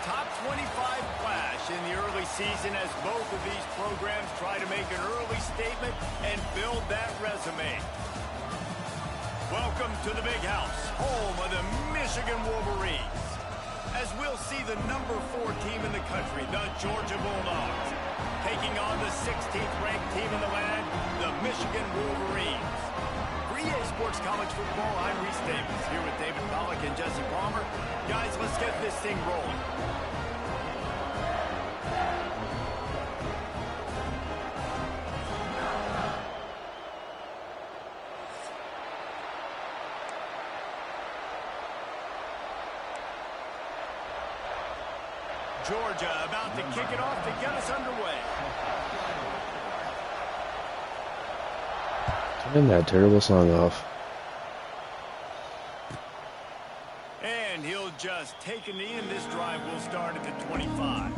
top 25 flash in the early season as both of these programs try to make an early statement and build that resume. Welcome to the Big House, home of the Michigan Wolverines. As we'll see the number 4 team in the country, the Georgia Bulldogs, taking on the 16th ranked team in the land, the Michigan Wolverines. For EA Sports College Football, I'm Reese Davis, here with David Pollack and Jesse Palmer. Guys, let's get this thing rolling. Georgia about to kick it off to get us underway. Turn that terrible song off. And he'll just take a knee, and this drive will start at the 25.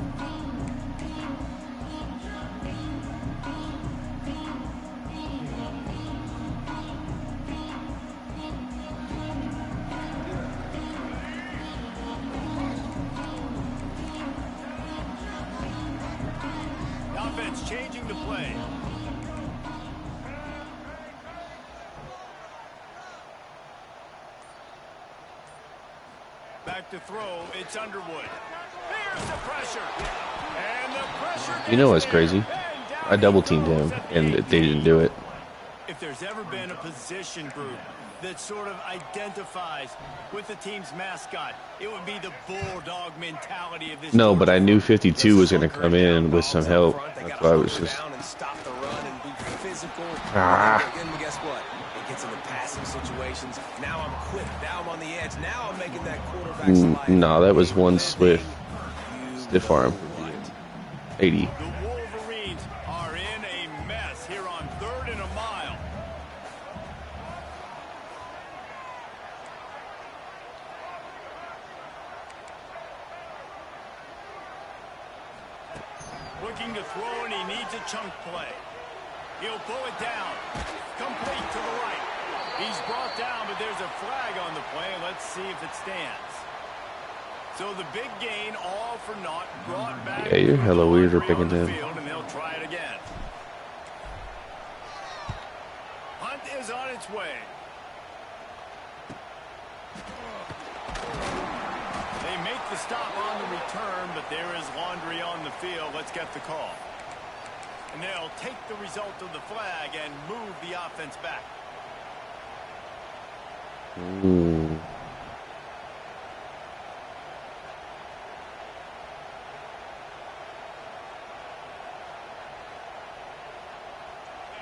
Offense changing the play. Back to throw, it's Underwood. There's the pressure. And the pressure. You know what's crazy? I double teamed him and they didn't do it. If there's ever been a position group that sort of identifies with the team's mascot, it would be the bulldog mentality of this. No, but I knew 52 was going to come in with some help. That's why I was just. And guess what? It gets into passing situations. Now I'm quick. Now I'm on the edge. Now I'm making that quarterback. No, that was one stiff arm. 80. The Wolverines are in a mess here on 3rd and a mile. Looking to throw, and he needs a chunk play. He'll pull it down. Complete to the right. He's brought down, but there's a flag on the play. Let's see if it stands. So the big gain, all for naught, brought back. Yeah, you're hella weird for picking him. And they'll try it again. Hunt is on its way. They make the stop on the return, but there is laundry on the field. Let's get the call. And they'll take the result of the flag and move the offense back. Ooh.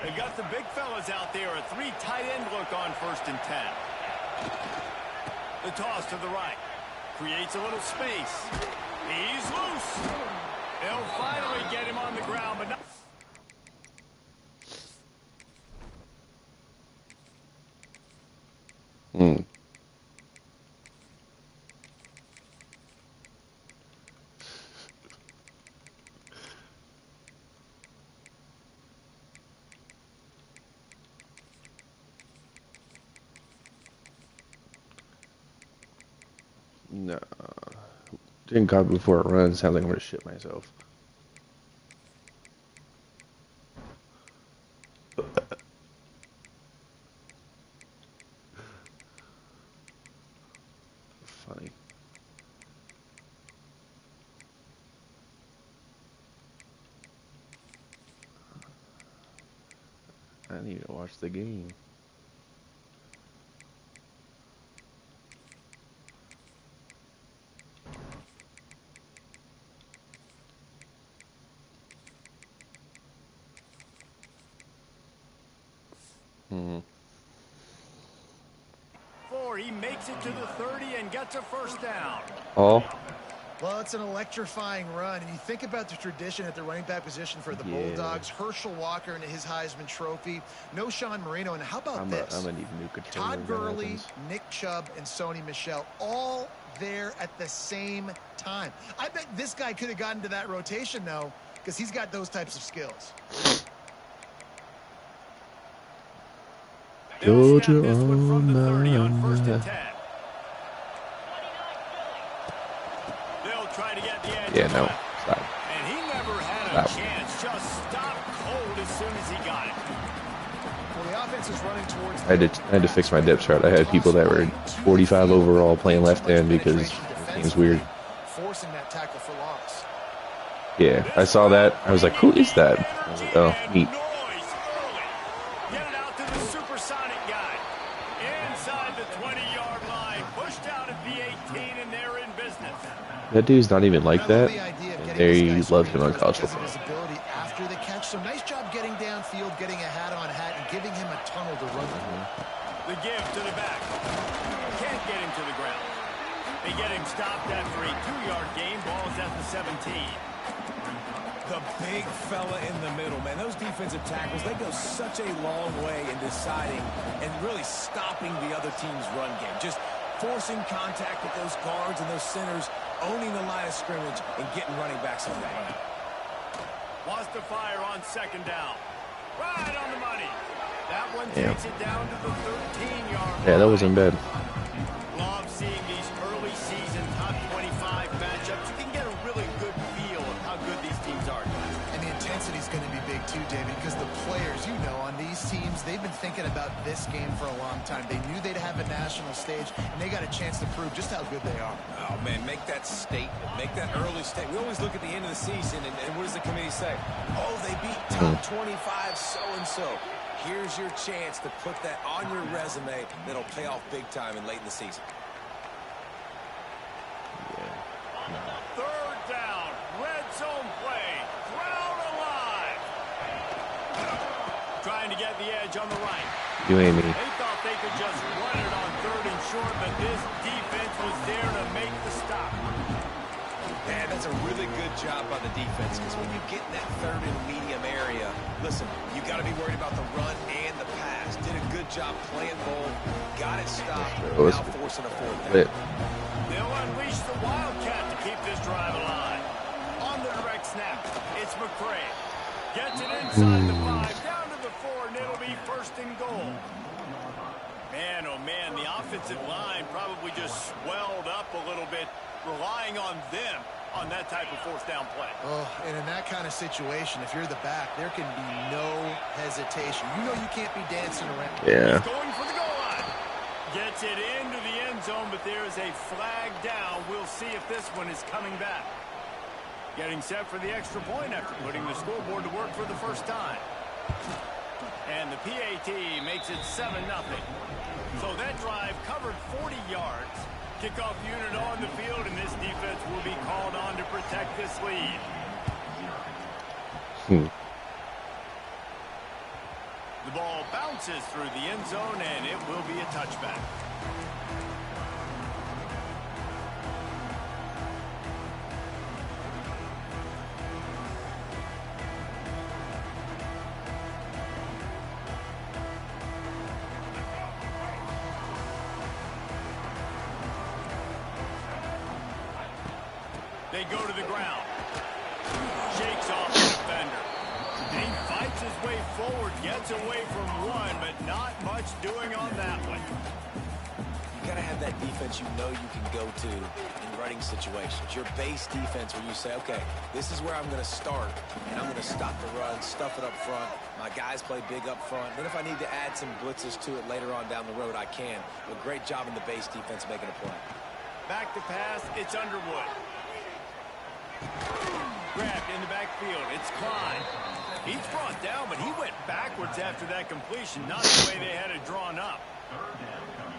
They got the big fellas out there. A 3 tight end look on 1st and 10. The toss to the right. Creates a little space. He's loose. They'll finally get him on the ground, but not. No. Didn't copy before it runs. Sounds like I'm going to shit myself. Funny. I need to watch the game. He makes it to the 30 and gets a 1st down. Oh. Well, it's an electrifying run, and you think about the tradition at the running back position for the Bulldogs. Herschel Walker and his Heisman Trophy. No Sean Marino, and how about this? I'm gonna need a new controller. Todd Gurley, Nick Chubb, and Sony Michel all there at the same time. I bet this guy could have gotten to that rotation, though, because he's got those types of skills. Georgia on my They'll Try to get the edge. Yeah, no. Stop. And he never had a chance. Just stopped cold as soon as he got it. Well, the offense is running towards. I had to fix my depth chart. I had people that were 45 overall playing left end because the team's weird. Forcing that tackle for loss. Yeah, I saw that. I was like, who is that? I was like, oh, neat. Get it out to the supersonic guy. Inside the 20-yard line. Pushed out at the 18, and they're in business. That dude's not even like that. And they love him on college football. After the catch, so nice job getting downfield, getting a hat-on-hat, and giving him a tunnel to run through. The give to the back. Can't get him to the ground. They get him stopped after a 2-yard gain. Ball's at the 17. The big fella in the middle, man. Those defensive tackles, they go such a long way in deciding and really stopping the other team's run game. Just forcing contact with those guards and those centers, owning the line of scrimmage, and getting running backs on that. Wants to fire on second down. Right on the money. That one Yeah. takes it down to the 13-yard line. Yeah, that wasn't bad. Love seeing these early season top 25 matchups. You can get a really good feel of how good these teams are. And the intensity is going to be big too, David, because the players, you know, on these teams, they've been thinking about this game for a long time. They knew they'd have a national stage, and they got a chance to prove just how good they are. Oh, man, make that statement. Make that early statement. We always look at the end of the season, and what does the committee say? Oh, they beat top 25 so-and-so. Here's your chance to put that on your resume that'll pay off big time and late in the season. Third down. Red zone play. Crowd alive. Trying to get the edge on the right. You ain't me. They thought they could just run it on 3rd and short, but this defense was there to make the stop. Man, that's a really good job by the defense, because when you get in that 3rd and medium area, listen, you got to be worried about the run and the pass. Did a good job playing both, got it stopped, now forcing a 4th down. They'll unleash the Wildcat to keep this drive alive. On the direct snap, it's McCray. Gets it inside the 5, down to the 4, and it'll be 1st and goal. Man, oh man, the offensive line probably just swelled up a little bit, relying on them on that type of 4th down play. Oh, and in that kind of situation, if you're the back, there can be no hesitation. You know you can't be dancing around. Yeah. He's going for the goal line. Gets it into the end zone, but there is a flag down. We'll see if this one is coming back. Getting set for the extra point after putting the scoreboard to work for the first time. And the PAT makes it 7-0. So that drive covered 40 yards. Kickoff unit on the field, and this defense will be called on to protect this lead. The ball bounces through the end zone, and it will be a touchback. They go to the ground. Shakes off the defender. And he fights his way forward, gets away from one, but not much doing on that one. You got to have that defense you know you can go to in running situations. Your base defense where you say, okay, this is where I'm going to start, and I'm going to stop the run, stuff it up front. My guys play big up front. Then if I need to add some blitzes to it later on down the road, I can. But great job in the base defense making a play. Back to pass, it's Underwood. Grabbed in the backfield, it's Klein. He's brought down, but he went backwards after that completion, not the way they had it drawn up.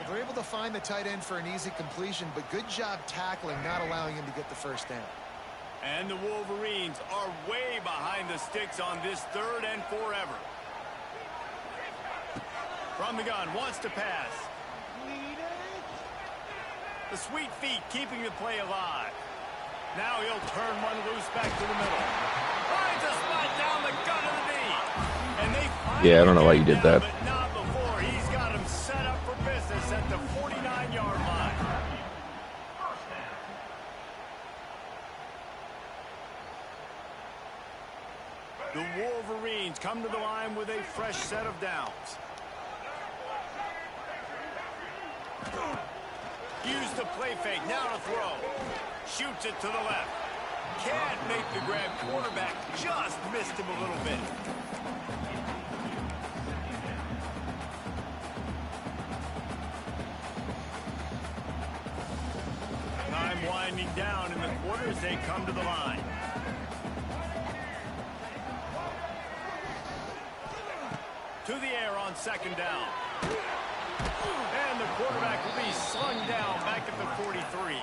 They're able to find the tight end for an easy completion, but good job tackling, not allowing him to get the first down. And the Wolverines are way behind the sticks on this 3rd and forever. From the gun, wants to pass. The sweet feet keeping the play alive. Now he'll turn one loose back to the middle. Finds a spot down the gut of the knee. And they Yeah, I don't know why you did that. But not before. He's got him set up for business at the 49-yard line. The Wolverines come to the line with a fresh set of downs. Use the play fake. Now to throw. Shoots it to the left. Can't make the grab. Quarterback just missed him a little bit. Time winding down in the quarter as they come to the line. To the air on second down. And the quarterback will be slung down back at the 43.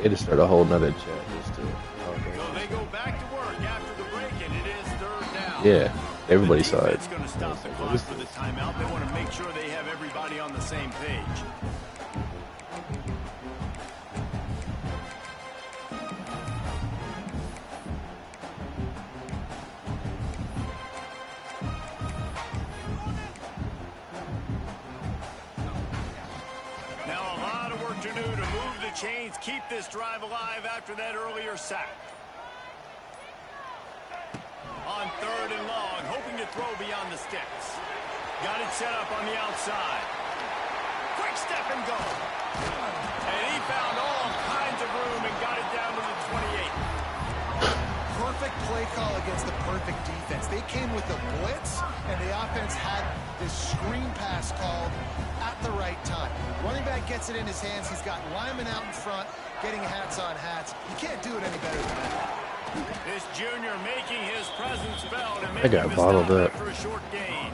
They just start a whole nother chat just to. So they go back to work after the break, and it is third down. Yeah, everybody saw it. It's going to stop the clock for the timeout. They want to make sure they have everybody on the same page. Chains keep this drive alive after that earlier sack. On third and long, hoping to throw beyond the sticks. Got it set up on the outside. Quick step and go. And he found all kinds of room and got it down to the 28. Perfect play call against the perfect defense. They came with the blitz, and the offense had this screen pass called at the right time. Running back gets it in his hands. He's got linemen out in front, getting hats on hats. You can't do it any better than that. This junior making his presence felt and I got bottled up for a short gain.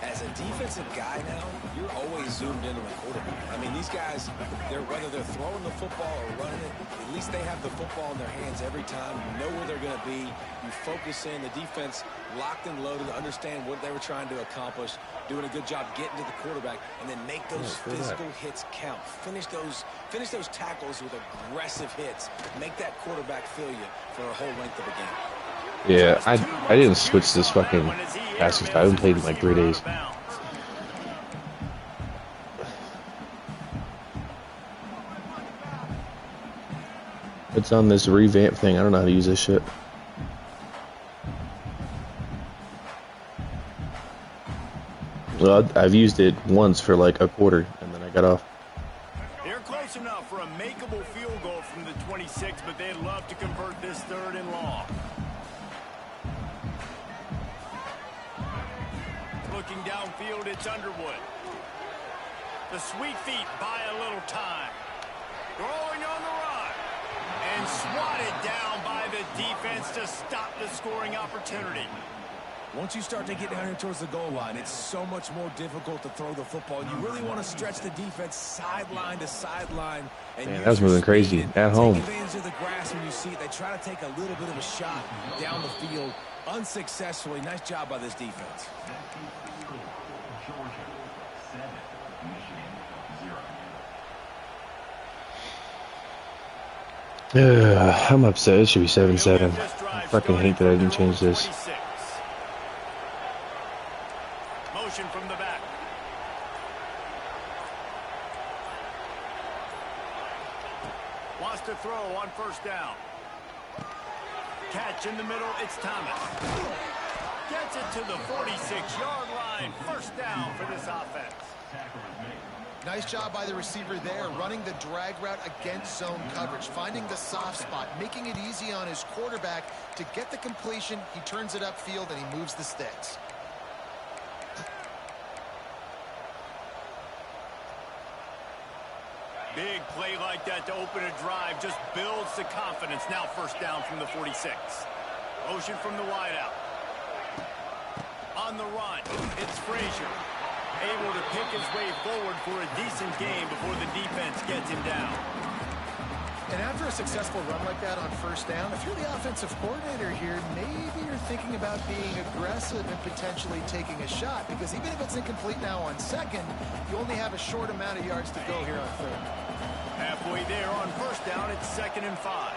As a defensive guy now, you're always zoomed into the quarterback. I mean, these guys, whether they're throwing the football or running it, at least they have the football in their hands every time. You know where they're going to be. You focus in. The defense locked and loaded to understand what they were trying to accomplish, doing a good job getting to the quarterback, and then make those physical hits count. Finish those tackles with aggressive hits. Make that quarterback feel you for a whole length of a game. Yeah, I didn't switch this fucking passing style. I haven't played in like 3 days. It's on this revamp thing. I don't know how to use this shit. Well, I've used it once for like a quarter, and then I got off. They're close enough for a makeable field goal from the 26, but they'd love to convert this third and long. Looking downfield, it's Underwood. The sweet feet buy a little time. Throwing on the run. And swatted down by the defense to stop the scoring opportunity. Once you start to get down here towards the goal line, it's so much more difficult to throw the football. You really want to stretch the defense sideline to sideline. Man, that was moving crazy at home. Take advantage of the grass when you see it. They try to take a little bit of a shot down the field unsuccessfully. Nice job by this defense. I'm upset. It should be 7-7. I fucking hate that I didn't change this. Motion from the back. Wants to throw on first down. Catch in the middle. It's Thomas. Gets it to the 46-yard line. First down for this offense. Nice job by the receiver there, running the drag route against zone coverage, finding the soft spot, making it easy on his quarterback to get the completion. He turns it upfield and he moves the sticks. Big play like that to open a drive just builds the confidence. Now first down from the 46. Motion from the wideout. On the run, it's Frazier. Able to pick his way forward for a decent game before the defense gets him down. And after a successful run like that on first down, if you're the offensive coordinator here, maybe you're thinking about being aggressive and potentially taking a shot, because even if it's incomplete now on second, you only have a short amount of yards to go here on third. Halfway there on first down, it's 2nd and 5.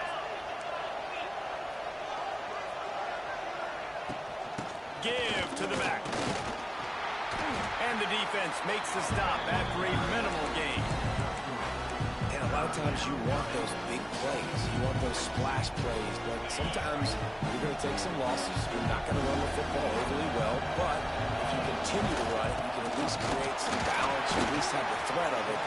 give to the back. And the defense makes the stop after a minimal gain. And a lot of times you want those big plays. You want those splash plays. But sometimes you're going to take some losses. You're not going to run the football overly well. But if you continue to run it, you can at least create some balance. You at least have the threat of it.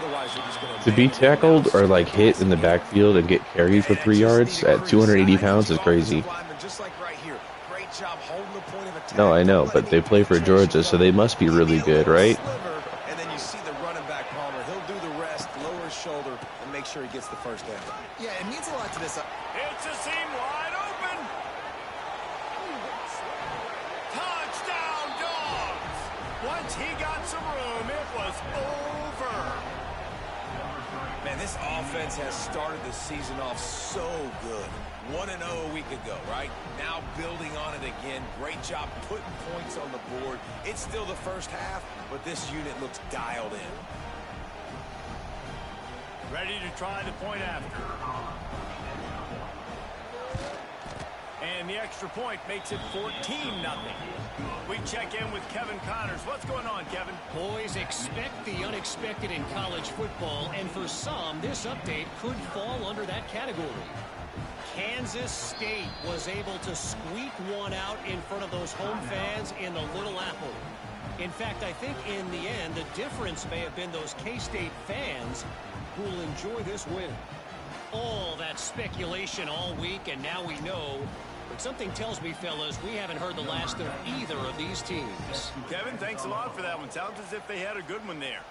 Otherwise, you're just going To be tackled or like hit in the backfield and get carried for 3 yards at 280 pounds is crazy. Just like right here. Great job holding the point of attack. No, I know, but they play for Georgia, so they must be really good, right? And then you see the running back Palmer. He'll do the rest, lower his shoulder, and make sure he gets the first down. Yeah, it means a lot to this. It's a seam wide open. Touchdown, Dogs. Once he got some room, it was over. Man, this offense has started the season off so good. 1-0 a week ago, right? Now building on it again. Great job putting points on the board. It's still the first half, but this unit looks dialed in. Ready to try the point after. And the extra point makes it 14-0. We check in with Kevin Connors. What's going on, Kevin? Boys, expect the unexpected in college football, and for some, this update could fall under that category. Kansas State was able to squeak one out in front of those home fans in the Little Apple. In fact, I think in the end, the difference may have been those K-State fans who will enjoy this win. All that speculation all week, and now we know. But something tells me, fellas, we haven't heard the last of either of these teams. Kevin, thanks a lot for that one. Sounds as if they had a good one there.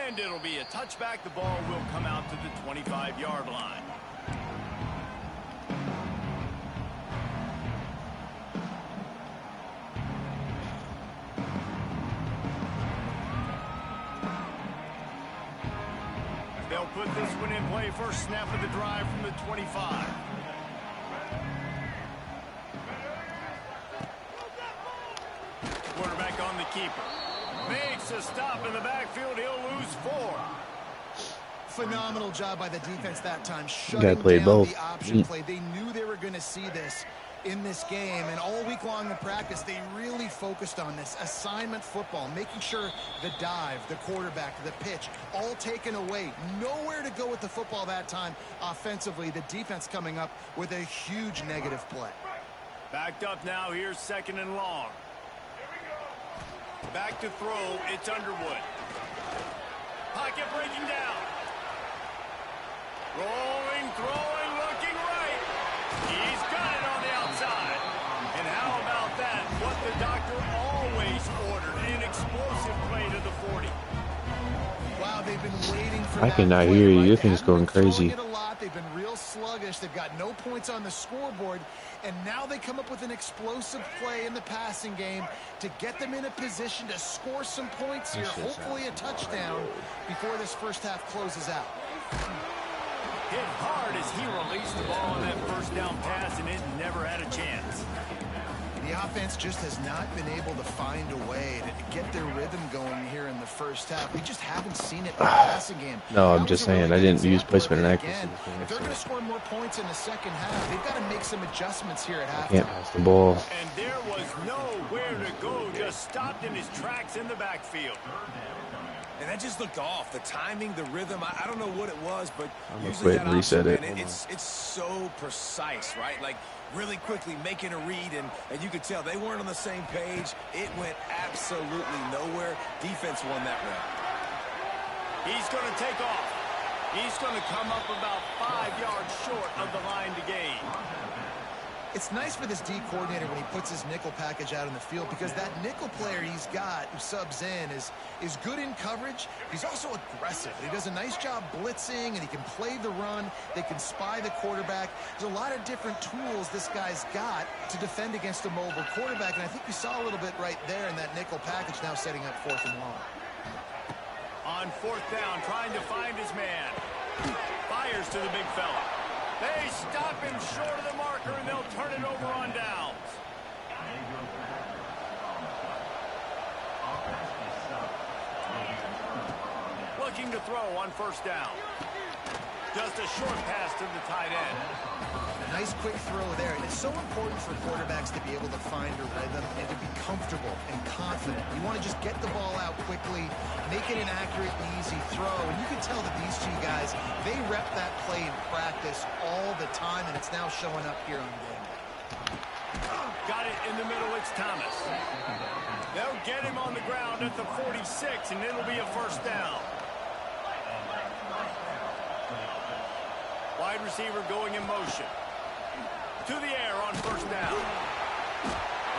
And it'll be a touchback. The ball will come out to the 25-yard line. They'll put this one in play. First snap of the drive from the 25. Quarterback on the keeper. Makes a stop in the backfield. He'll lose 4. Phenomenal job by the defense that time. Shutting Gotta play down both. the option play. They knew they were going to see this in this game, and all week long in practice, they really focused on this assignment football, making sure the dive, the quarterback, the pitch, all taken away. Nowhere to go with the football that time offensively. The defense coming up with a huge negative play. Backed up now. Here's 2nd and long. Back to throw. It's Underwood. Pocket breaking down. Rolling, throwing, looking right. He's got it on the outside. And how about that? What the doctor always ordered. An explosive play to the 40. Wow, they've been waiting for I that cannot play, hear you. right? Your thing's They haven't going been throwing crazy. it a lot. They've been real sluggish. They've got no points on the scoreboard. And now they come up with an explosive play in the passing game to get them in a position to score some points here. Hopefully a touchdown before this first half closes out. Hit hard as he released the ball on that first down pass, and it never had a chance. The offense just has not been able to find a way to get their rhythm going here in the first half. We just haven't seen it in the passing game. No, I'm That just was a really saying, I good didn't use example of placement it and again. accuracy. If they're going to score more points in the second half, they've got to make some adjustments here at halftime. Can't pass the ball. And there was nowhere to go, just stopped in his tracks in the backfield. And that just looked off. The timing, the rhythm, I don't know what it was, but I'm gonna usually quit that and reset option, it. man, it's so precise, right? Like really quickly making a read, and you could tell they weren't on the same page. It went absolutely nowhere. Defense won that round. He's going to take off. He's going to come up about 5 yards short of the line to gain. It's nice for this D coordinator when he puts his nickel package out in the field, because that nickel player he's got who subs in is good in coverage. He's also aggressive. He does a nice job blitzing, and he can play the run. They can spy the quarterback. There's a lot of different tools this guy's got to defend against a mobile quarterback, and I think you saw a little bit right there in that nickel package, now setting up 4th and long. On 4th down, trying to find his man. Fires to the big fella. They stop him short of the marker, and they'll turn it over on downs. Looking to throw on 1st down. Just a short pass to the tight end. A nice quick throw there. And it's so important for quarterbacks to be able to find a rhythm and to be comfortable and confident. You want to just get the ball out quickly, make it an accurate and easy throw. And you can tell that these two guys, they rep that play in practice all the time, and it's now showing up here on game day. Got it in the middle. It's Thomas. They'll get him on the ground at the 46, and it'll be a first down. Wide receiver going in motion. To the air on first down.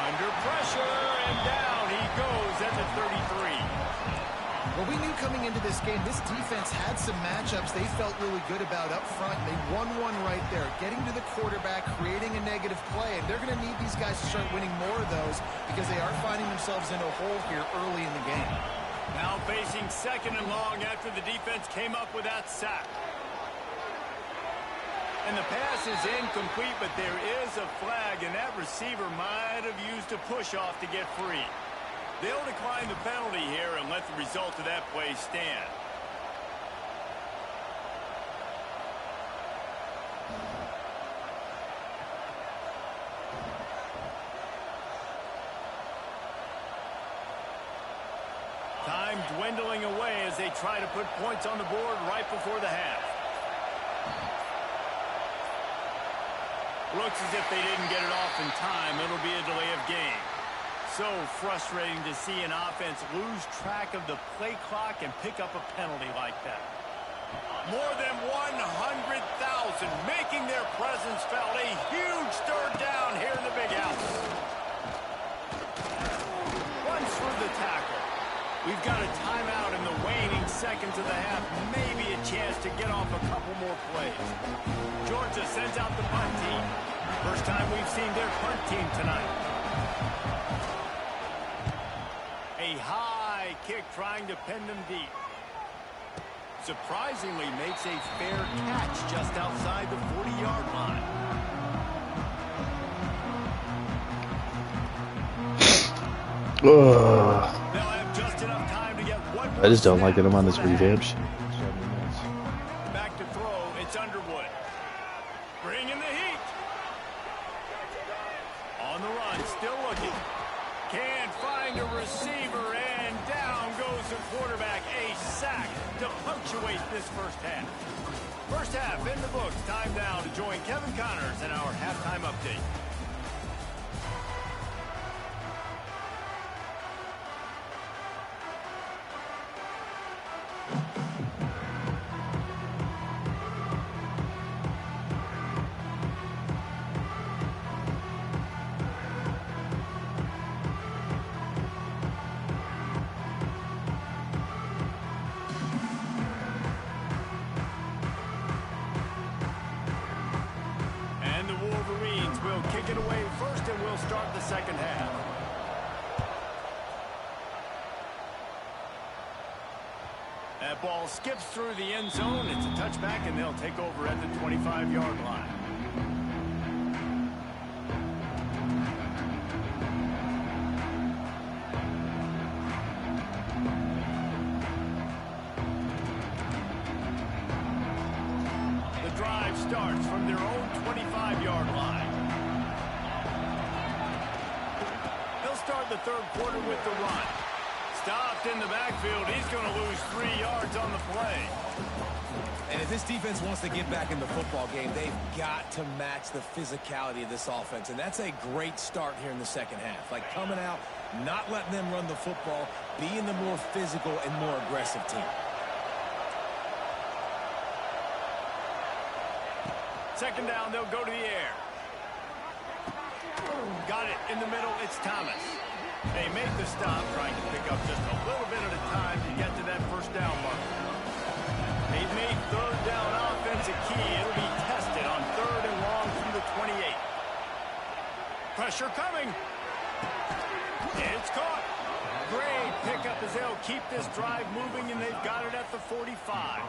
Under pressure, and down he goes at the 33. Well, we knew coming into this game, this defense had some matchups they felt really good about up front. They won one right there, getting to the quarterback, creating a negative play, and they're going to need these guys to start winning more of those because they are finding themselves in a hole here early in the game. Now facing second and long after the defense came up with that sack. And the pass is incomplete, but there is a flag, and that receiver might have used a push-off to get free. They'll decline the penalty here and let the result of that play stand. Time dwindling away as they try to put points on the board right before the half. Looks as if they didn't get it off in time. It'll be a delay of game. So frustrating to see an offense lose track of the play clock and pick up a penalty like that. More than 100,000 making their presence felt. A huge third down here in the big house. Runs through the tackle. We've got a timeout in the waning seconds of the half. Maybe a chance to get off a couple more plays. Georgia sends out the punt team. First time we've seen their punt team tonight. A high kick trying to pin them deep. Surprisingly makes a fair catch just outside the 40-yard line. Ugh. They'll have just enough time to get one. I just don't like that I'm on this revamp shit. Back to throw. It's Underwood. Bring in the heat. On the run, still looking. Can't find a receiver, and down goes the quarterback. A sack to punctuate this first half. First half in the books. Time now to join Kevin Connors in our halftime update. Kick it away first, and we'll start the second half. That ball skips through the end zone. It's a touchback, and they'll take over at the 25-yard line. The drive starts from their own 25-yard line. Start the third quarter with the run. Stopped in the backfield. He's going to lose 3 yards on the play. And if this defense wants to get back in the football game, they've got to match the physicality of this offense. And that's a great start here in the second half. Like coming out, not letting them run the football, being the more physical and more aggressive team. Second down, they'll go to the air. Got it in the middle. It's Thomas. They make the stop, trying to pick up just a little bit at a time to get to that first down mark. They've made third down offense a key. It'll be tested on third and long from the 28. Pressure coming. It's caught. Great pickup as they'll keep this drive moving, and they've got it at the 45.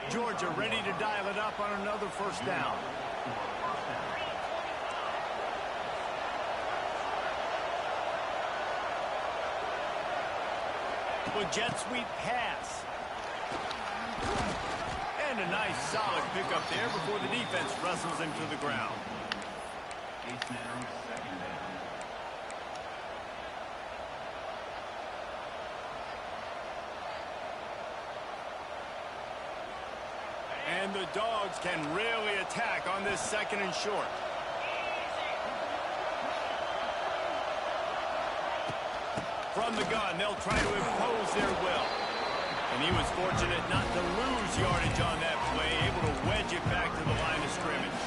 Georgia ready to dial it up on another first down. A jet sweep pass. And And a nice solid pickup there before the defense wrestles him to the ground. And the Dogs can really attack on this 2nd and short. From the gun, they'll try to impose their will. And he was fortunate not to lose yardage on that play, able to wedge it back to the line of scrimmage.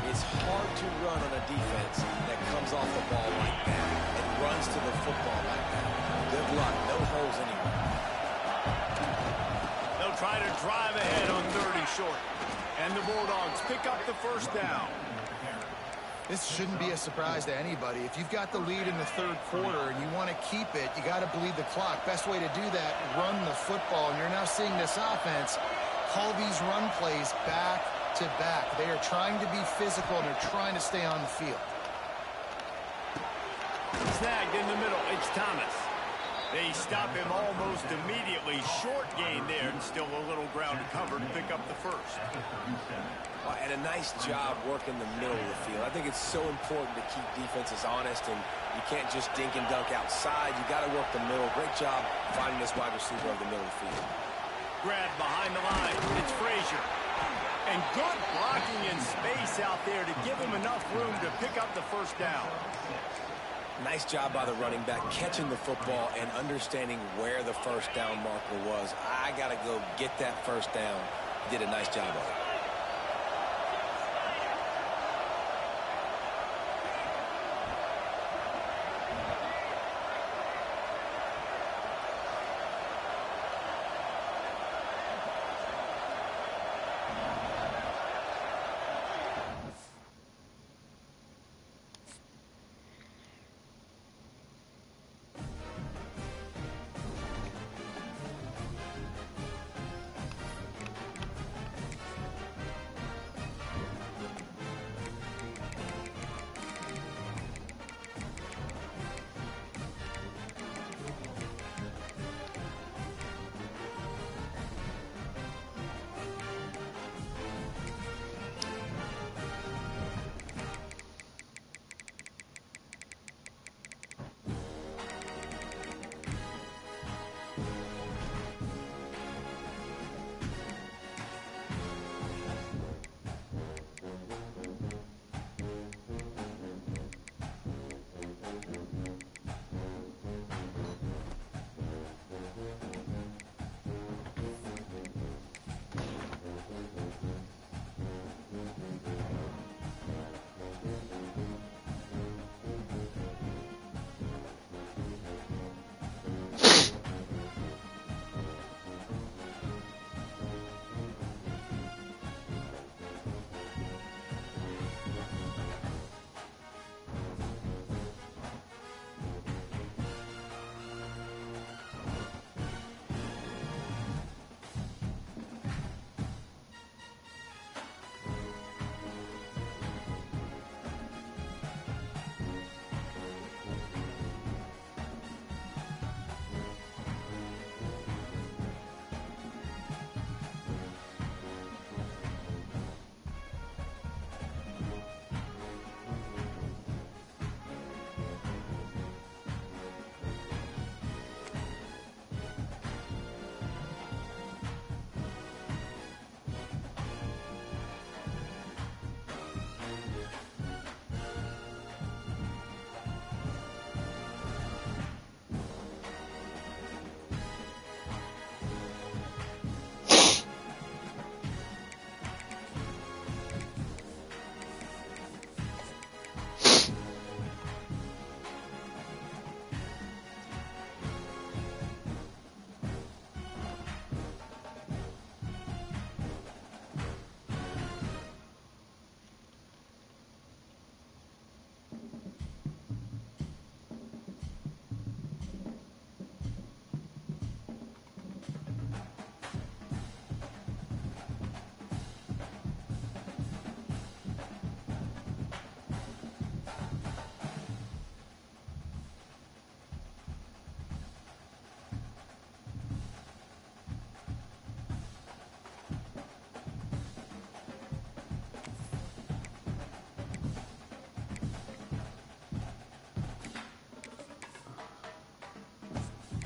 It's hard to run on a defense that comes off the ball like that and runs to the football like that. Good luck. No holes anywhere. They'll try to drive ahead on 3rd and short. And the Bulldogs pick up the 1st down. This shouldn't be a surprise to anybody. If you've got the lead in the 3rd quarter and you want to keep it, you got to bleed the clock. Best way to do that, run the football. And you're now seeing this offense call these run plays back to back. They are trying to be physical and they're trying to stay on the field. Snagged in the middle, it's Thomas. They stop him almost immediately. Short gain there and still a little ground to cover to pick up the 1st. And a nice job working the middle of the field. I think it's so important to keep defenses honest, and you can't just dink and dunk outside. You got to work the middle. Great job finding this wide receiver of the middle of the field. Grab behind the line. It's Frazier. And good blocking in space out there to give him enough room to pick up the 1st down. Nice job by the running back catching the football and understanding where the 1st down marker was. I got to go get that 1st down. He did a nice job of it.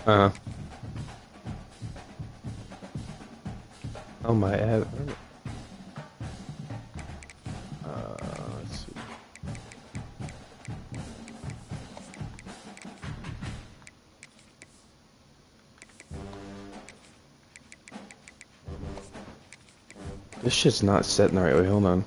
Uh-huh. Oh my ad. Let's see. This shit's not set in the right way. Hold on.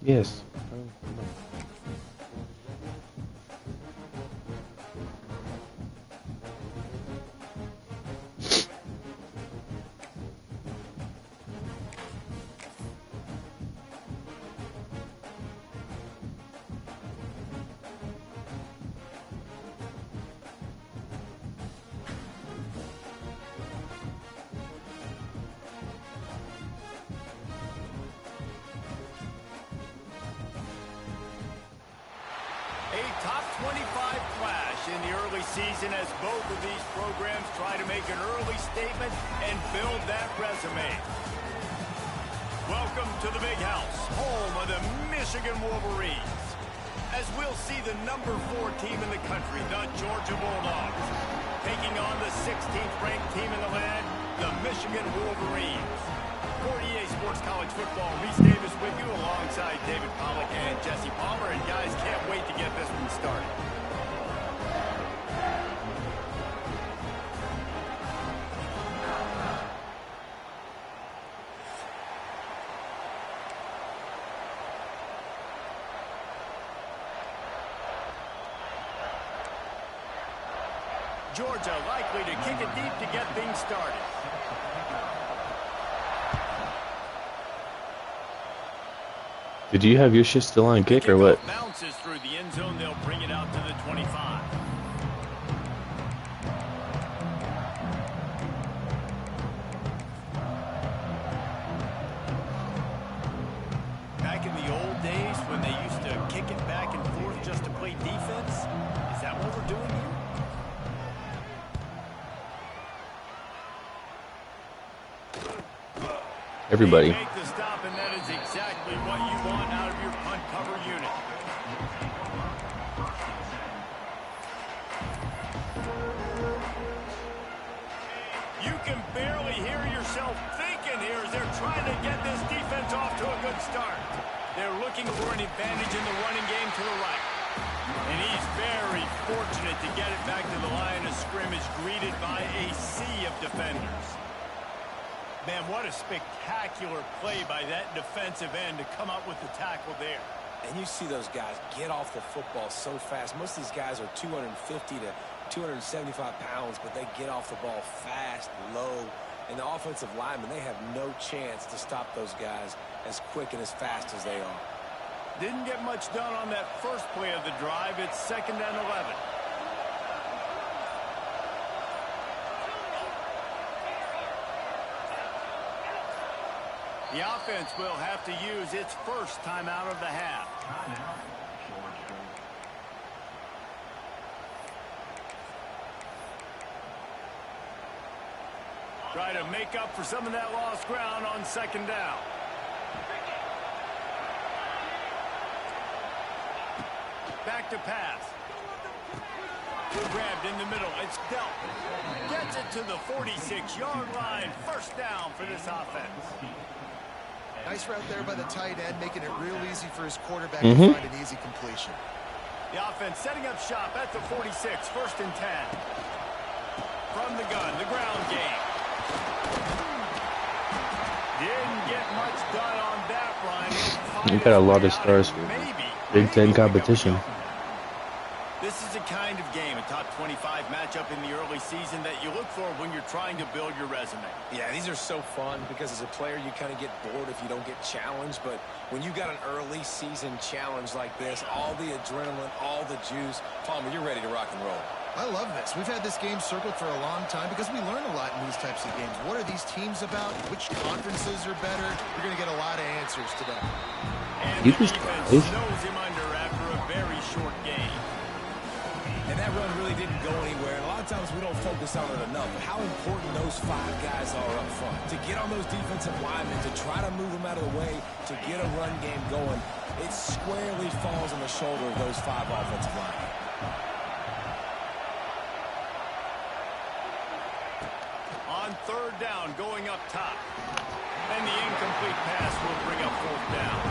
Yes. A top 25 clash in the early season as both of these programs try to make an early statement and build that resume. Welcome to the Big House, home of the Michigan Wolverines. As we'll see the number 4 team in the country, the Georgia Bulldogs, taking on the 16th ranked team in the land, the Michigan Wolverines. For EA Sports College Football, Reese Davis with you alongside David Pollack and Jesse Palmer. And guys, can't wait to get this one started. Georgia likely to kick it deep to get things started. Did you have your shit still on kick or what? Bounces through the end zone. They'll bring it out to the 25. Back in the old days when they used to kick it back and forth just to play defense, is that what we're doing here? Everybody. Make the stop, and that is exactly what you want out of your punt cover unit. You can barely hear yourself thinking here as they're trying to get this defense off to a good start. They're looking for an advantage in the running game to the right. And he's very fortunate to get it back to the line of scrimmage, greeted by a sea of defenders. Man, what a spectacular play by that defensive end to come up with the tackle there. And you see those guys get off the football so fast. Most of these guys are 250 to 275 pounds, but they get off the ball fast, low. And the offensive linemen, they have no chance to stop those guys as quick and as fast as they are. Didn't get much done on that first play of the drive. It's 2nd and 11. The offense will have to use its first timeout of the half. Try to make up for some of that lost ground on 2nd down. Back to pass. Grabbed in the middle. It's dealt. Gets it to the 46-yard line. 1st down for this offense. Nice route there by the tight end, making it real easy for his quarterback to find an easy completion. The offense setting up shop at the 46, 1st and 10. From the gun, the ground game. Didn't get much done on that run. You got a lot of stars for Big Ten competition. This is a kind of game, a top 25 matchup in the early season that you look for when you're trying to build your resume. Yeah, these are so fun because as a player you kind of get bored if you don't get challenged, but when you got an early season challenge like this, all the adrenaline, all the juice, Palmer, you're ready to rock and roll. I love this. We've had this game circled for a long time because we learn a lot in these types of games. What are these teams about? Which conferences are better? You're going to get a lot of answers today. And the defense knows him under after a very short game. And that run really didn't go anywhere. And a lot of times we don't focus on it enough. But how important those 5 guys are up front. To get on those defensive linemen, to try to move them out of the way, to get a run game going, it squarely falls on the shoulder of those 5 offensive linemen. On 3rd down, going up top. And the incomplete pass will bring up 4th down.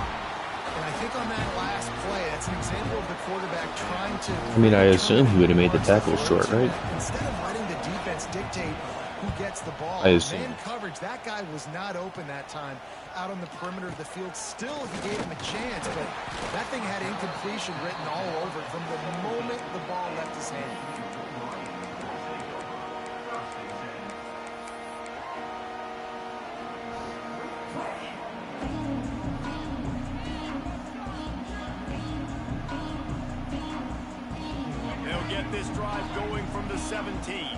And I think on that last play, that's an example of the quarterback trying to... I mean, I assume he would have made the tackle short, right? Instead of letting the defense dictate who gets the ball, I assume. man coverage, that guy was not open that time out on the perimeter of the field. Still, he gave him a chance, but that thing had incompletion written all over it from the moment the ball left his hand. Get this drive going from the 17.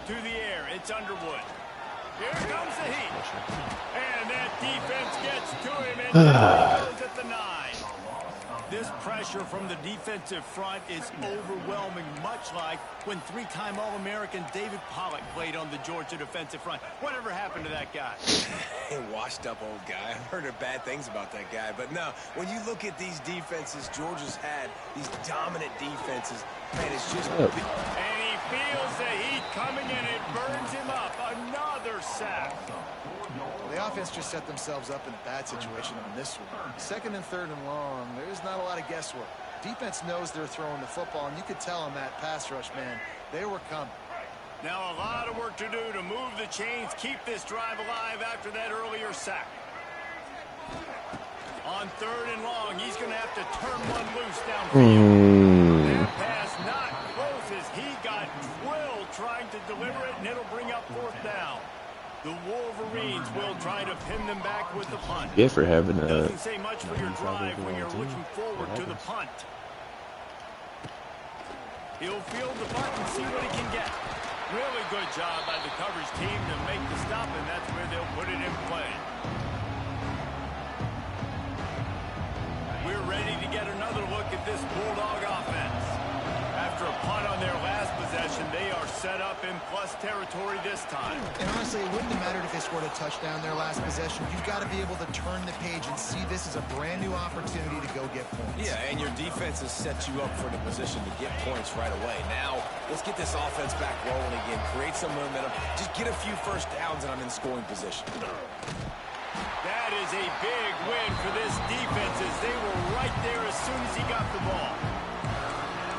To the air, it's Underwood. Here comes the heat. And that defense gets to him and goes at the 9. This pressure from the defensive front is overwhelming, much like when 3-time All-American David Pollock played on the Georgia defensive front. Whatever happened to that guy? A washed-up old guy. I've heard bad things about that guy. But no, when you look at these defenses Georgia's had, these dominant defenses, man, it's just... And he feels the heat coming and it burns him up. Another sack. The offense just set themselves up in a bad situation on this one. 2nd and 3rd and long, there's not a lot of guesswork. Defense knows they're throwing the football, and you could tell on that pass rush, man, they were coming. Now a lot of work to do to move the chains, keep this drive alive after that earlier sack. On 3rd and long, he's going to have to turn one loose downfield. That pass not close as he got drilled trying to deliver it, and it'll bring up 4th down. The Wolverines will try to pin them back with the punt. Yeah, for having a... Doesn't say much for your drive when you're looking forward to the punt. He'll field the punt and see what he can get. Really good job by the coverage team to make the stop, and that's where they'll put it in play. We're ready to get another look at this Bulldog offense. After a punt on their last possession, they are set up in plus territory this time. And honestly, it wouldn't have mattered if they scored a touchdown their last possession. You've got to be able to turn the page and see this as a brand new opportunity to go get points. Yeah, and your defense has set you up for the position to get points right away. Now, let's get this offense back rolling again, create some momentum, just get a few first downs, and I'm in scoring position. That is a big win for this defense as they were right there as soon as he got the ball.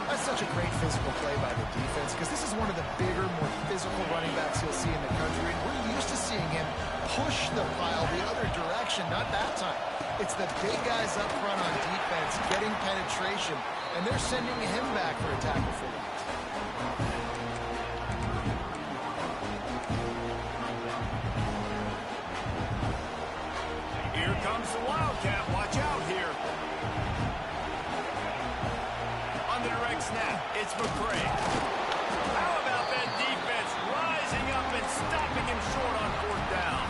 That's such a great physical play by the defense because this is one of the bigger, more physical running backs you'll see in the country. And we're used to seeing him push the pile the other direction, not that time. It's the big guys up front on defense getting penetration, and they're sending him back for a tackle for loss. Here comes the Wildcat. Watch out here. On the direct snap, it's McCray. How about that defense rising up and stopping him short on 4th down?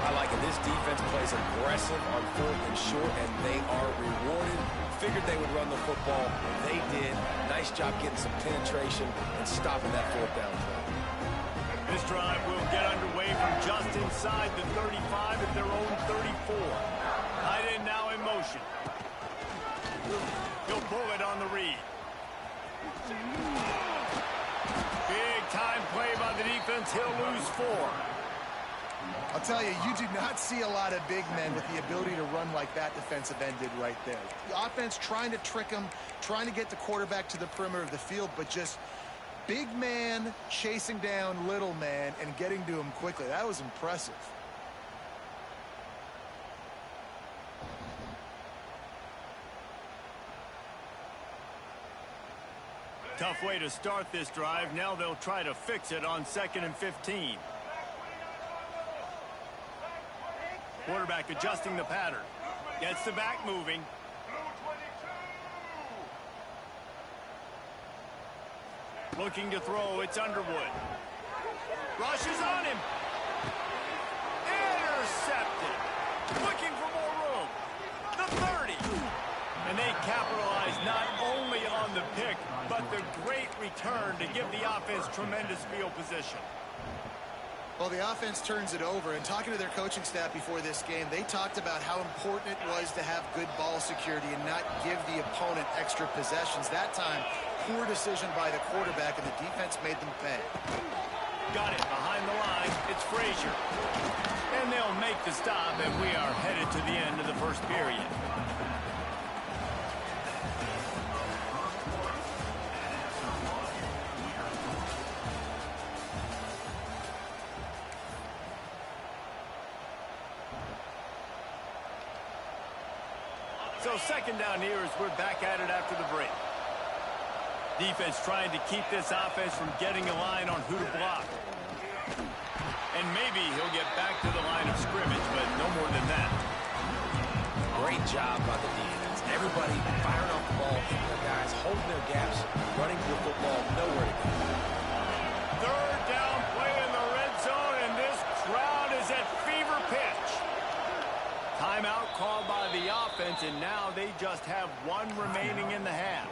I like it. This defense plays aggressive on 4th and short, and they are rewarded. Figured they would run the football. They did. Nice job getting some penetration and stopping that 4th down play. This drive will get underway from just inside the 35 at their own 34. Tight end now in motion. He'll pull it on the read. Big time play by the defense. He'll lose 4. I'll tell you, you do not see a lot of big men with the ability to run like that defensive end did right there. The offense trying to trick him, trying to get the quarterback to the perimeter of the field, but just big man chasing down little man and getting to him quickly. That was impressive. Tough way to start this drive. Now they'll try to fix it on 2nd and 15. Quarterback adjusting the pattern. Gets the back moving. Looking to throw. It's Underwood. Rushes on him. Intercepted. Looking for more room. The 30. And they capitalize not only on the pick, but the great return to give the offense tremendous field position. Well, the offense turns it over, and talking to their coaching staff before this game, they talked about how important it was to have good ball security and not give the opponent extra possessions. That time, poor decision by the quarterback, and the defense made them pay. Got it behind the line. It's Frazier. And they'll make the stop, and we are headed to the end of the first period. So 2nd down here as we're back at it after the break. Defense trying to keep this offense from getting a line on who to block. And maybe he'll get back to the line of scrimmage, but no more than that. Great job by the defense. Everybody firing off the ball, hitting their guys, holding their gaps, running to the football, nowhere to go. 3rd down play in the red zone, and this crowd is at fever pitch. Timeout called by the offense, and now they just have 1 remaining in the half.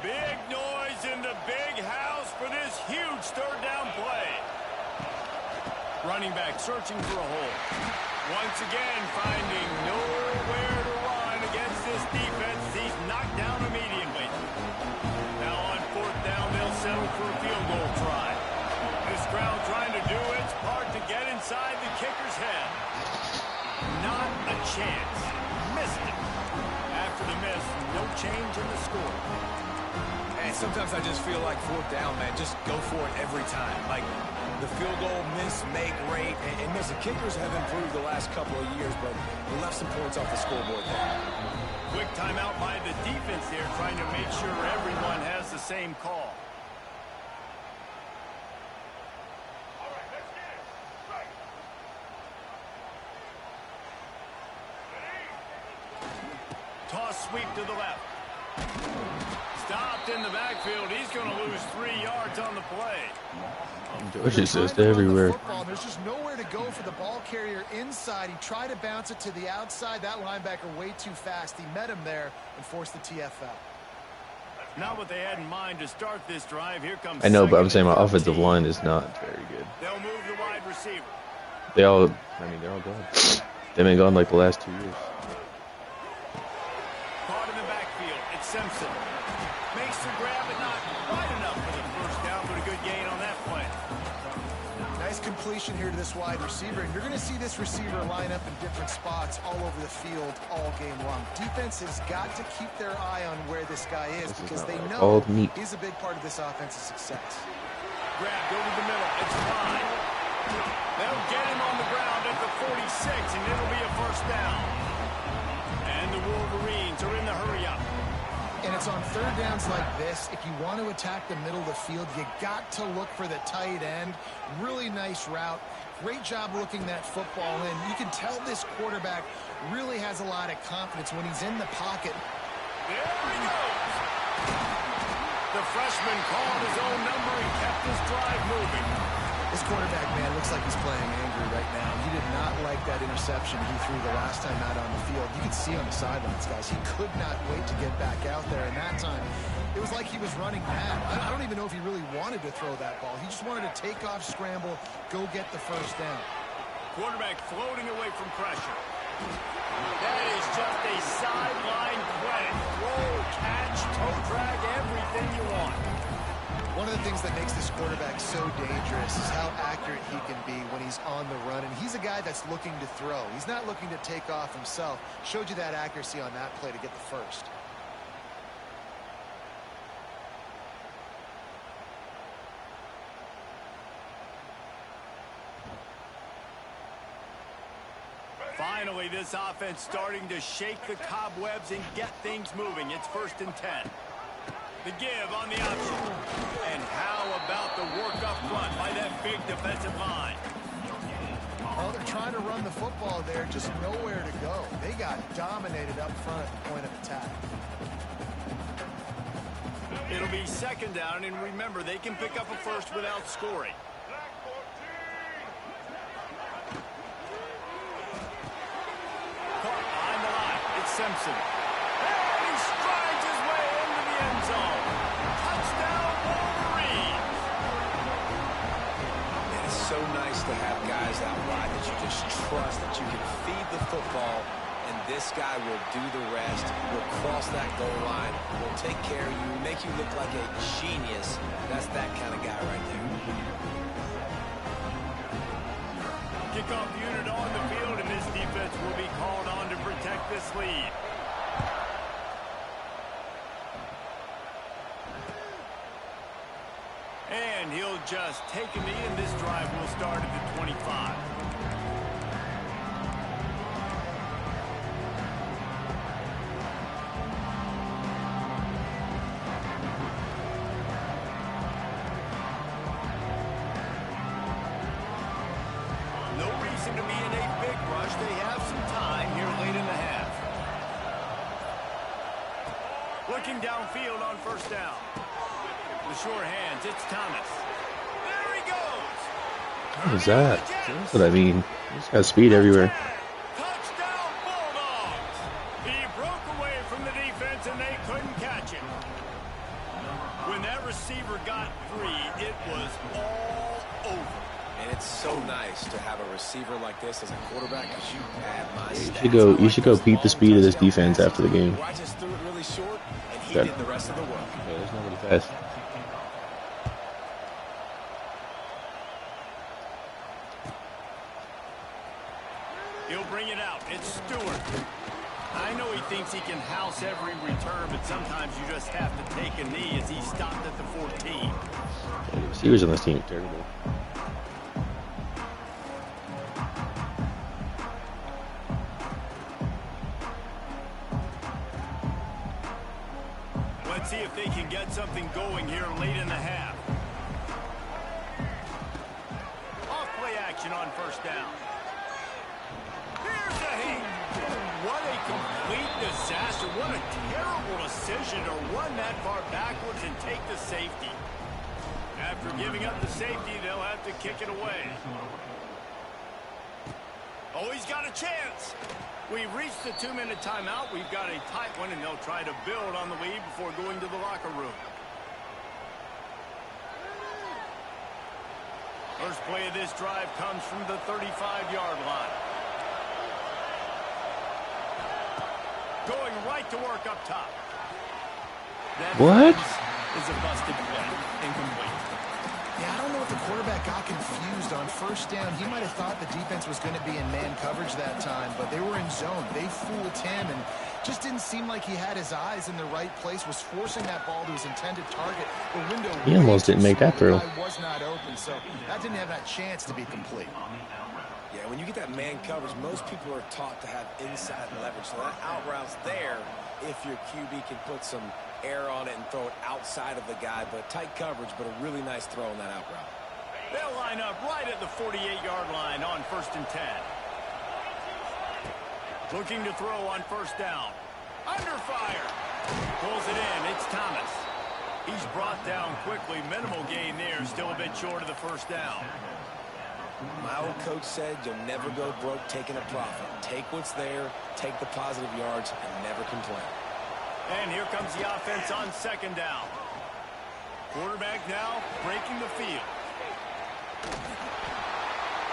Big noise in the big house for this huge 3rd down play. Running back searching for a hole. Once again finding nowhere to run against this defense. He's knocked down immediately. Now on 4th down, they'll settle for a field goal try. This crowd trying to do its part to get inside the kicker's head. Not a chance. Missed it. After the miss, no change in the score. And sometimes I just feel like 4th down, man, just go for it every time. Like the field goal, miss, make, rate. And listen, kickers have improved the last couple of years, but they left some points off the scoreboard there. Quick timeout by the defense there, trying to make sure everyone has the same call. Toss sweep to the left. Stopped in the backfield. He's going to lose 3 yards on the play. George is just everywhere. There's just nowhere to go for the ball carrier inside. He tried to bounce it to the outside. That linebacker way too fast. He met him there and forced the TFL. Not what they had in mind to start this drive. Here comes. I know, but I'm saying my offensive line is not very good. They'll move the wide receiver. They're all gone. They've been gone like the last 2 years. Simpson. Makes the grab, but not quite enough for the first down, but a good gain on that play. Nice completion here to this wide receiver, and you're going to see this receiver line up in different spots all over the field all game long. Defense has got to keep their eye on where this guy is because they know he's a big part of this offense's success. Grabbed over the middle. It's fine. They'll get him on the ground at the 46, and it'll be a first down. And the Wolverines are in the hurry-up. And it's on third downs like this. If you want to attack the middle of the field, you got to look for the tight end. Really nice route. Great job looking that football in. You can tell this quarterback really has a lot of confidence when he's in the pocket. There he goes. The freshman called his own number and kept his drive moving. This quarterback, man, looks like he's playing angry right now. He did not like that interception he threw the last time out on the field. You could see on the sidelines, guys. He could not wait to get back out there. And that time, it was like he was running mad. I don't even know if he really wanted to throw that ball. He just wanted to take off, scramble, go get the first down. Quarterback floating away from pressure. That is just a sideline play. Roll, catch, toe drag, everything you want. One of the things that makes this quarterback so dangerous is how accurate he can be when he's on the run. And he's a guy that's looking to throw. He's not looking to take off himself. Showed you that accuracy on that play to get the first. Finally, this offense starting to shake the cobwebs and get things moving. It's 1st and 10. The give on the option. And how about the work up front by that big defensive line? Oh, they're trying to run the football there, just nowhere to go. They got dominated up front at the point of attack. It'll be 2nd down, and remember, they can pick up a first without scoring. Caught behind the line. It's Simpson. And he strides his way into the end zone. Touchdown, Wolverines. It is so nice to have guys out wide that you just trust that you can feed the football, and this guy will do the rest, will cross that goal line, will take care of you, make you look like a genius. That's that kind of guy right there. Kickoff unit on the field, and this defense will be called on to protect this lead. And he'll just take a knee, and this drive will start at the 25. No reason to be in a big rush. They have some time here late in the half. Looking downfield on 1st down. The sure hands, it's Thomas. There he goes. What was that? That's what I mean. He's got speed everywhere. Touchdown, Bulldogs. He broke away from the defense, and they couldn't catch him. When that receiver got free, it was all over. And it's so nice to have a receiver like this as a quarterback because you have my You should go beat the speed of this defense after the game. I just threw it really short, and he Okay. did the rest of the work. Yeah, there's nobody fast. He'll bring it out. It's Stewart. I know he thinks he can house every return, but sometimes you just have to take a knee as he stopped at the 14. Yeah, the receivers on this team are terrible. Let's see if they can get something going here late in the half. Off play action on 1st down. Here's a hit. What a complete disaster. What a terrible decision to run that far backwards and take the safety. After giving up the safety, they'll have to kick it away. Oh, he's got a chance. We've reached the 2-minute timeout. We've got a tight one, and they'll try to build on the lead before going to the locker room. First play of this drive comes from the 35-yard line. Going right to work up top. That What? is a busted play. Incomplete. Yeah, I don't know if the quarterback got confused on first down. He might have thought the defense was going to be in man coverage that time, but they were in zone. They fooled him and just didn't seem like he had his eyes in the right place, was forcing that ball to his intended target. The window He almost didn't make that throw. was not open, so that didn't have that chance to be complete. Yeah, when you get that man coverage, most people are taught to have inside leverage. So that out route's there if your QB can put some air on it and throw it outside of the guy. But tight coverage, but a really nice throw on that out route. They'll line up right at the 48-yard line on 1st and 10. Looking to throw on first down. Under fire. Pulls it in. It's Thomas. He's brought down quickly. Minimal gain there. Still a bit short of the first down. My old coach said you'll never go broke taking a profit. Take what's there, take the positive yards, and never complain. And here comes the offense on 2nd down. Quarterback now breaking the field.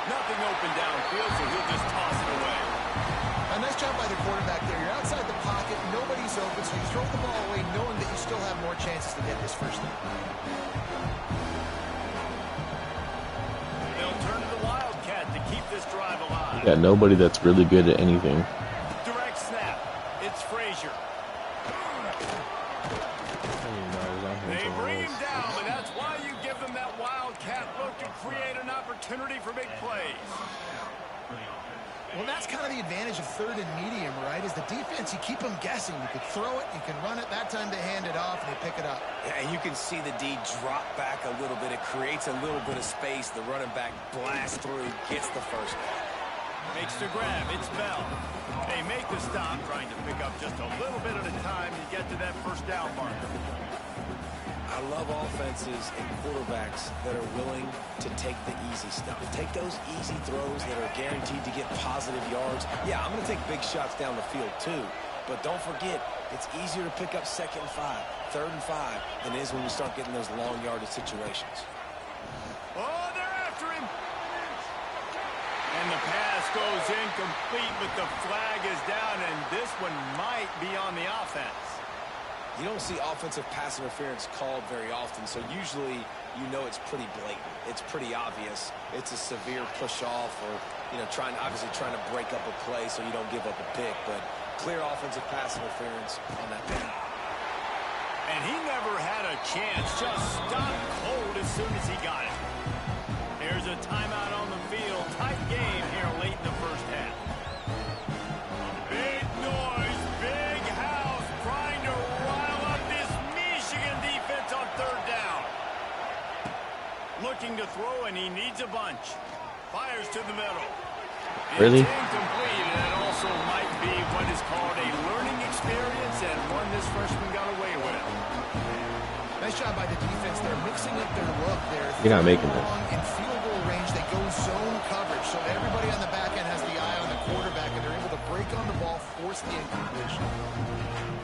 Nothing open downfield, so he'll just toss it away. A nice job by the quarterback there. You're outside the pocket, nobody's open, so you throw the ball away knowing that you still have more chances to get this first down. They'll turn to the Wildcat to keep this drive alive. Got nobody that's really good at anything. Direct snap. It's Frazier. They bring him down, and that's why you give them that Wildcat look to create an opportunity for big plays. Well, that's kind of the advantage of 3rd and medium, right? Is the defense, you keep them guessing. You could throw it, you can run it. That time they hand it off, and they pick it up. Yeah, and you can see the D drop back a little bit. It creates a little bit of space. The running back blasts through, gets the first down. Makes the grab. It's Bell. They make the stop, trying to pick up just a little bit at a time to get to that first down marker. I love offenses and quarterbacks that are willing to take the easy stuff. Take those easy throws that are guaranteed to get positive yards. Yeah, I'm going to take big shots down the field too. But don't forget, it's easier to pick up 2nd and 5, 3rd and 5 than it is when you start getting those long yardage situations. Oh, they're after him. And the pass goes incomplete, but the flag is down, and this one might be on the offense. You don't see offensive pass interference called very often, so usually you know it's pretty blatant. It's pretty obvious. It's a severe push-off or, obviously trying to break up a play so you don't give up a pick, but clear offensive pass interference on that play. And he never had a chance. Just stopped cold as soon as he got it. There's a timeout on the field. Tight game here late in the first half. Big noise, big house, trying to rile up this Michigan defense on 3rd down. Looking to throw, and he needs a bunch. Fires to the middle. Really? It's incomplete, and it also might be what is called a learning experience, and one this freshman got away with. Nice job by the defense. They're mixing up their look there. You're not making this. In field goal range, they go zone coverage, so everybody on the back end has the eye on the quarterback, and they're able to break on the ball, force the incompletion.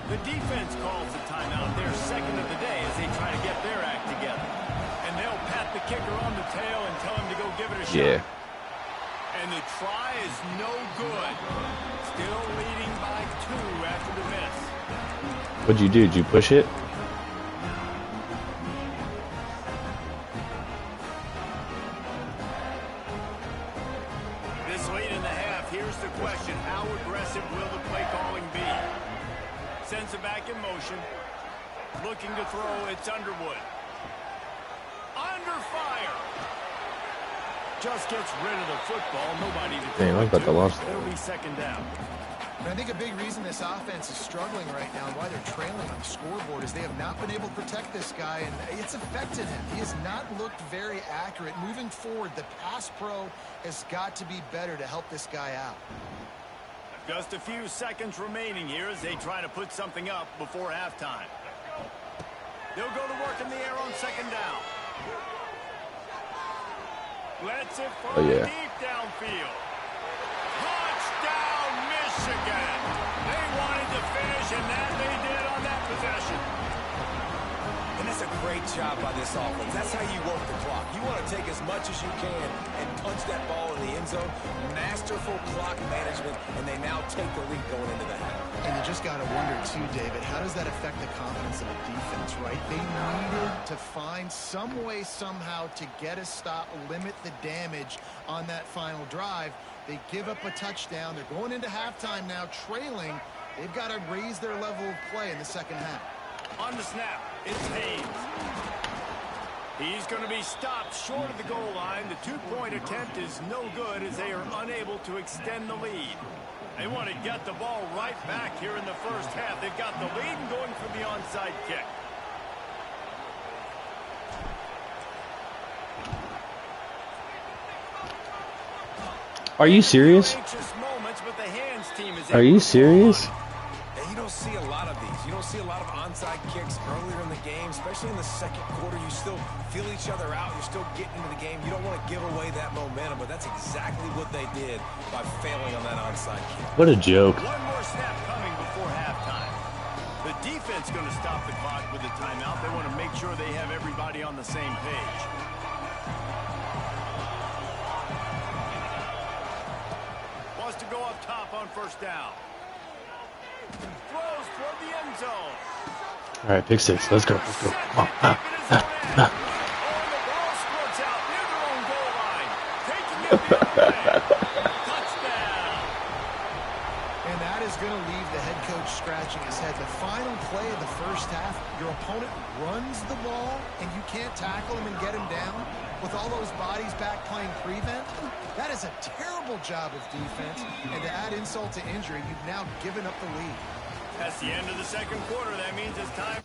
The defense calls the timeout, their 2nd of the day, as they try to get their act together. And they'll pat the kicker on the tail and tell him to go give it a shot. Yeah. And the try is no good. Still leading by 2 after the miss. What'd you do? Did you push it? This late in the half, here's the question. How aggressive will the play calling be? Sends it back in motion. Looking to throw, it's Underwood. Under fire. Just gets rid of the football. Nobody to Damn, I got the loss. It'll be 2nd down. And I think a big reason this offense is struggling right now and why they're trailing on the scoreboard is they have not been able to protect this guy, and it's affected him. He has not looked very accurate. Moving forward, the pass pro has got to be better to help this guy out. Just a few seconds remaining here as they try to put something up before halftime. They'll go to work in the air on 2nd down. Lets it fly deep downfield. Touchdown, Michigan. They wanted to finish, and that they did on that possession. And That's a great job by this offense. That's how you work the clock. You want to take as much as you can and punch that ball in the end zone. Masterful clock management, and they now take the lead going into the half. And you just got to wonder, too, David, how does that affect the confidence of a defense, right? They needed to find some way, somehow, to get a stop, limit the damage on that final drive. They give up a touchdown. They're going into halftime now, trailing. They've got to raise their level of play in the second half. On the snap, it's Haynes. He's going to be stopped short of the goal line. The two-point attempt is no good as they are unable to extend the lead. They want to get the ball right back here in the first half. They've got the lead and going for the onside kick. Are you serious? Are you serious? And you don't see a lot of these. You don't see a lot of onside kicks earlier in the game, especially in the second quarter. You still feel each other out. You're still getting into the game. You don't want to give away that momentum, but that's exactly what they did by failing on that onside kick. What a joke. One more snap coming before halftime. The defense going to stop the clock with a timeout. They want to make sure they have everybody on the same page. Wants to go up top on first down. Throws toward the end zone. All right, pick six. Let's go. Let's go. Come on. Oh, the ball squirts out near their own goal line. Taking it the other way. Touchdown. And that is going to leave the head coach scratching his head. The final play of the first half, your opponent runs the ball, and you can't tackle him and get him down with all those bodies back playing prevent. That is a terrible job of defense, and to add insult to injury, you've now given up the lead. That's the end of the second quarter. That means it's time.